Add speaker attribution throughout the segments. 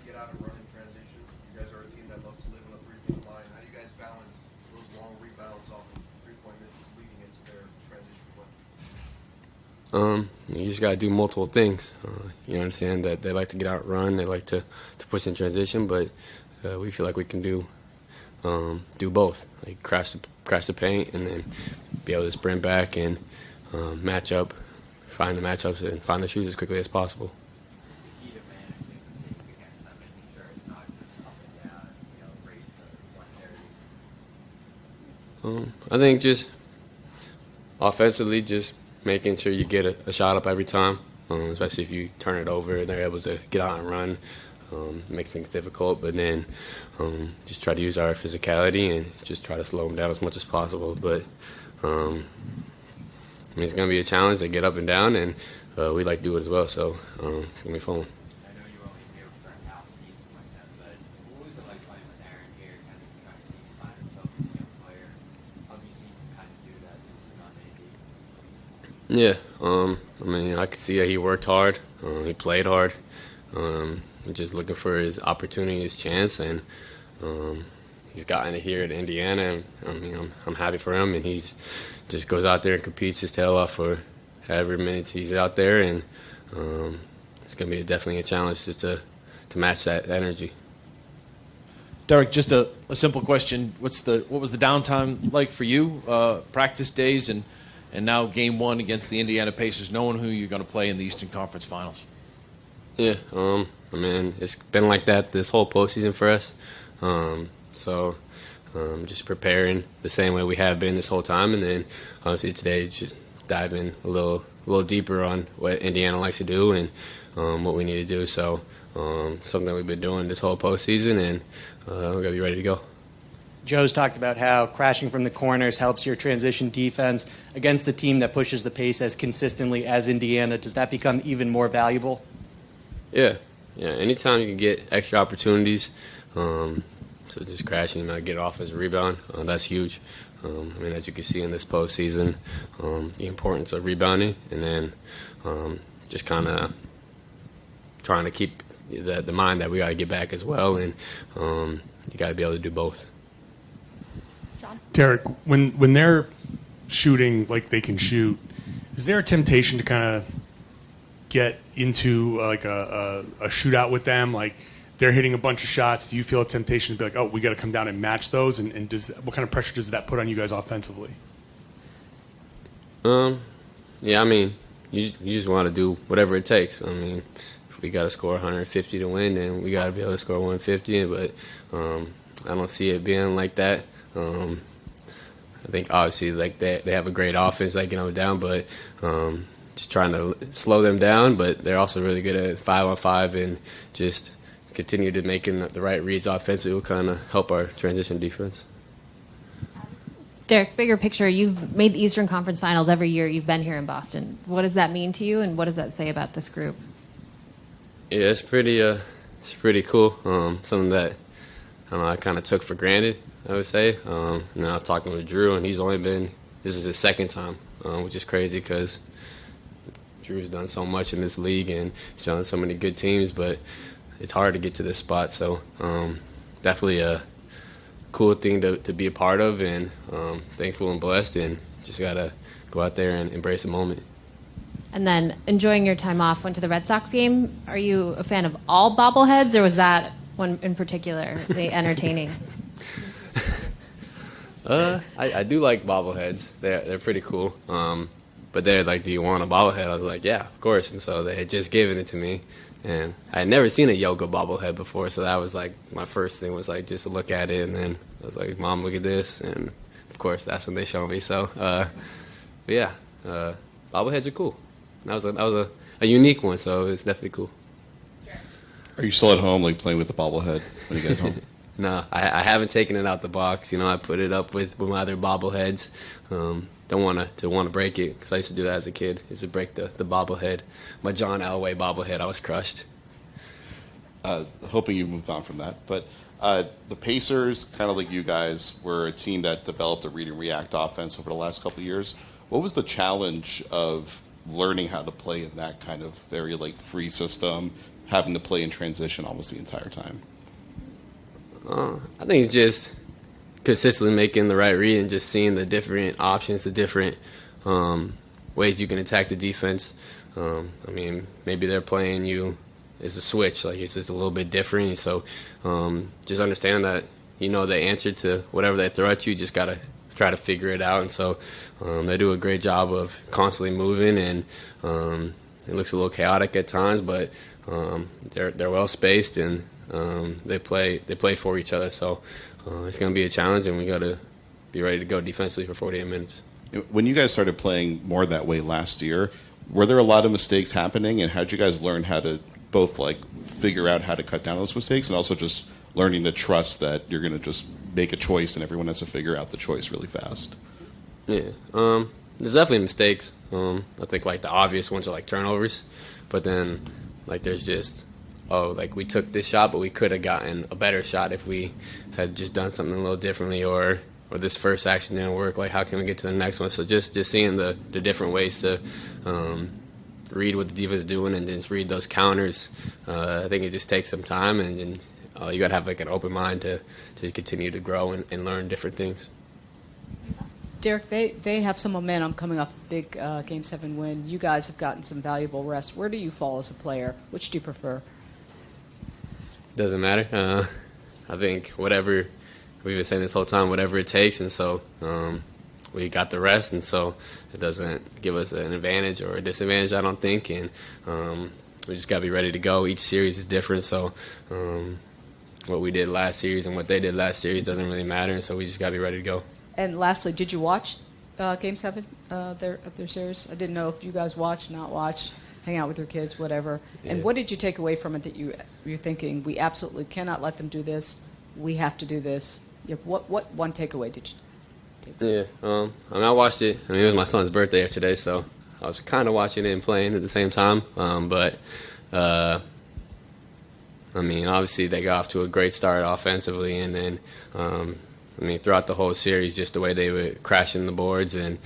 Speaker 1: get out and run in transition? You guys are a team that loves to live on a three-point line. How do you guys balance those long rebounds off of three-point misses leading into their transition play?
Speaker 2: You just got to do multiple things. You understand that they like to get out and run, they like to push in transition, but we feel like we can do both, like crash the paint and then be able to sprint back and match up, find the matchups and find the shoots as quickly as possible. I think just offensively, just making sure you get a shot up every time, especially if you turn it over and they're able to get out and run. Makes things difficult, but then just try to use our physicality and just try to slow them down as much as possible. But I mean, it's going to be a challenge to get up and down, and we like to do it as well, so it's going to be fun.
Speaker 3: I know you only here for a half season like that, but what was it like playing with Aaron here, kind of trying to find himself as a young player? How have you seen him kind of do that since he's on AD?
Speaker 2: Yeah, I mean, I could see that he worked hard, he played hard, just looking for his opportunity, his chance, and he's gotten it here at Indiana, and I mean, I'm happy for him, and he's just goes out there and competes his tail off for however minutes he's out there, and it's going to be definitely a challenge just to match that energy.
Speaker 4: Derrick, just a simple question. What was the downtime like for you, practice days, and now game one against the Indiana Pacers, knowing who you're going to play in the Eastern Conference Finals?
Speaker 2: Yeah, I mean, it's been like that this whole postseason for us. So just preparing the same way we have been this whole time, and then obviously today just dive in a little deeper on what Indiana likes to do and what we need to do. So something that we've been doing this whole postseason, and we're going to be ready to go.
Speaker 5: Joe's talked about how crashing from the corners helps your transition defense against a team that pushes the pace as consistently as Indiana. Does that become even more valuable?
Speaker 2: Yeah. Anytime you can get extra opportunities, so just crashing, get it off as a rebound, that's huge. I mean, as you can see in this postseason, the importance of rebounding, and then just kind of trying to keep the mind that we got to get back as well, and you got to be able to do both.
Speaker 6: Derrick, when they're shooting like they can shoot, is there a temptation to kind of get into like a shootout with them? Like they're hitting a bunch of shots. Do you feel a temptation to be like, oh, we got to come down and match those? And what kind of pressure does that put on you guys offensively?
Speaker 2: Yeah, I mean, you just want to do whatever it takes. I mean, if we got to score 150 to win, then we got to be able to score 150. But I don't see it being like that. I think obviously like they have a great offense, like down, but just trying to slow them down. But they're also really good at 5-on-5 and just continue to making the right reads offensively will kind of help our transition defense.
Speaker 7: Derrick, bigger picture, you've made the Eastern Conference Finals every year you've been here in Boston. What does that mean to you, and what does that say about this group? Yeah,
Speaker 2: it's pretty cool. Something that I kind of took for granted, I would say. I was talking with Drew, and this is his second time, which is crazy because Drew's done so much in this league, and he's done so many good teams, but it's hard to get to this spot. So definitely a cool thing to be a part of, and thankful and blessed, and just got to go out there and embrace the moment.
Speaker 7: And then enjoying your time off, went to the Red Sox game. Are you a fan of all bobbleheads, or was that one in particular entertaining?
Speaker 2: I do like bobbleheads. They're pretty cool. But they're like, do you want a bobblehead? I was like, yeah, of course. And so they had just given it to me. And I had never seen a yoga bobblehead before, so that was like my first thing was like just to look at it, and then I was like, Mom, look at this, and of course that's when they showed me. So, but yeah, bobbleheads are cool. That was a unique one, so it's definitely cool.
Speaker 8: Are you still at home, like playing with the bobblehead when you get home?
Speaker 2: No, I haven't taken it out the box. I put it up with my other bobbleheads. Don't want to break it, because I used to do that as a kid. I used to break the bobblehead. My John Elway bobblehead, I was crushed.
Speaker 8: Hoping you moved on from that. But the Pacers, kind of like you guys, were a team that developed a read and react offense over the last couple of years. What was the challenge of learning how to play in that kind of very like free system, having to play in transition almost the entire time?
Speaker 2: I think it's just consistently making the right read and just seeing the different options, the different ways you can attack the defense. I mean, maybe they're playing you as a switch, like it's just a little bit different. So just understand that the answer to whatever they throw at you, just got to try to figure it out. And so they do a great job of constantly moving, and it looks a little chaotic at times, but they're well spaced, and they play for each other. So it's going to be a challenge, and we got to be ready to go defensively for 48 minutes.
Speaker 8: When you guys started playing more that way last year, were there a lot of mistakes happening, and how did you guys learn how to both like figure out how to cut down those mistakes and also just learning to trust that you're going to just make a choice and everyone has to figure out the choice really fast?
Speaker 2: Yeah, there's definitely mistakes. I think like the obvious ones are like turnovers, but then like there's just like we took this shot, but we could have gotten a better shot if we had just done something a little differently, or this first action didn't work. Like how can we get to the next one? So just seeing the different ways to read what the defense is doing and just read those counters. I think it just takes some time, and you got to have like an open mind to continue to grow and learn different things.
Speaker 9: Derrick, they have some momentum coming off a big Game 7 win. You guys have gotten some valuable rest. Where do you fall as a player? Which do you prefer?
Speaker 2: Doesn't matter. I think whatever we've been saying this whole time, whatever it takes, and so we got the rest, and so it doesn't give us an advantage or a disadvantage, I don't think, and we just got to be ready to go. Each series is different, so what we did last series and what they did last series doesn't really matter, and so we just got to be ready to go.
Speaker 9: And lastly, did you watch Game 7 of their series? I didn't know if you guys watched, not watch, hang out with your kids, whatever.
Speaker 2: Yeah.
Speaker 9: And what did you take away from it that you're thinking, we absolutely cannot let them do this, we have to do this? What one takeaway did you take?
Speaker 2: Yeah, I watched it. It was my son's birthday yesterday, so I was kind of watching it and playing at the same time. But obviously they got off to a great start offensively, and then throughout the whole series, just the way they were crashing the boards and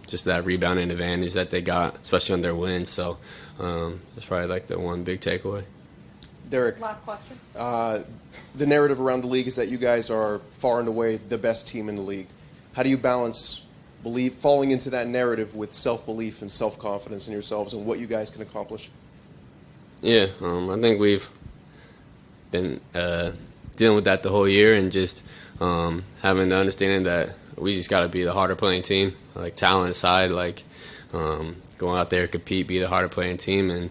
Speaker 2: just that rebounding advantage that they got, especially on their wins. So that's probably like the one big takeaway.
Speaker 1: Derrick,
Speaker 9: Last question.
Speaker 1: The narrative around the league is that you guys are far and away the best team in the league. How do you balance falling into that narrative with self-belief and self-confidence in yourselves and what you guys can accomplish?
Speaker 2: Yeah, I think we've been dealing with that the whole year, and just having the understanding that we just got to be the harder playing team, like talent aside, like going out there, compete, be the harder playing team, and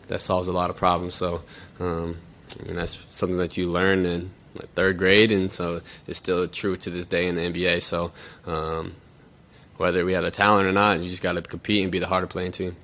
Speaker 2: that solves a lot of problems. So that's something that you learn in like third grade, and so it's still true to this day in the NBA. So whether we have the talent or not, you just got to compete and be the harder playing team.